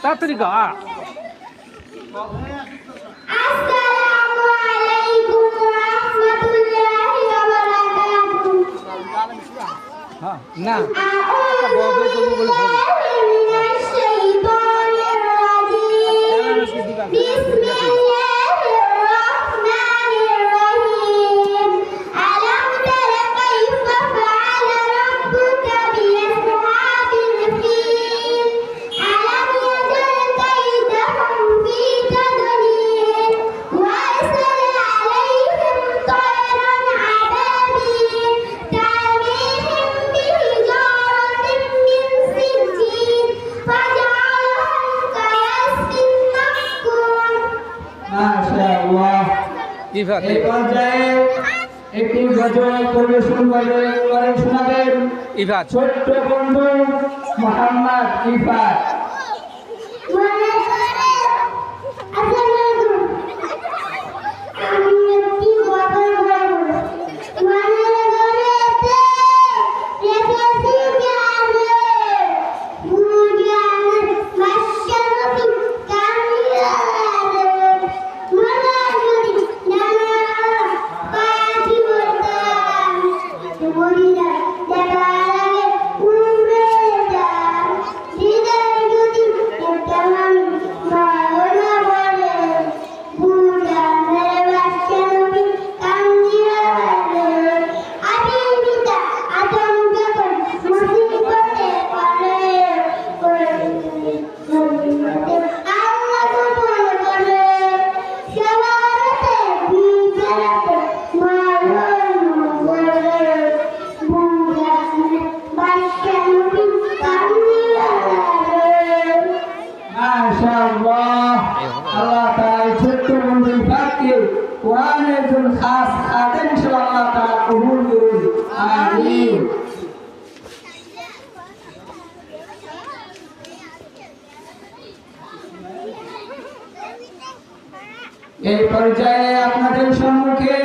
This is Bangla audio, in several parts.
তাড়াতাড়ি গা। আসসালামু আলাইকুম ওয়া রাহমাতুল্লাহি ওয়া বারাকাতুহু। হ্যাঁ না আউযু বিল্লাহি মিনাশ শাইতানির রাজিম। বিসমিল্লাহির রাহমানির রাহিম। আলাম তারা কাইফা ফাআলা রাব্বুকা বিআসহাবিল ফিল। আলাম ইয়াজআল কাইদাহুম ফি তাদলিল ওয়া আরসালা আলাইহিম তায়রান আবাবিল তারমিহিম বিহিজারাতিন মিন সিজ্জিল ফাজআলহাম কায়াসফিন মা'কুল। মাশাআল্লাহ। ইফাত এই পর্যায়ে একটি গজল পরিবেশন করে শোনাবেন ইফাত ছোট্ট বন্ধু মোহাম্মদ ইফাত। মাশাআল্লাহ। আল্লাহ তাআলা এই ছোট্ট বন্ধু ইফাতকে কোরআনের একজন খাস খাদেম হিসেবে আল্লাহ তাআলা কবুল করুন। আমিন। এই পর্যায়ে আপনাদের সম্মুখে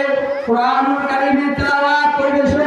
কোরআনুল কারীমের তেলাওয়াত পরিবেশন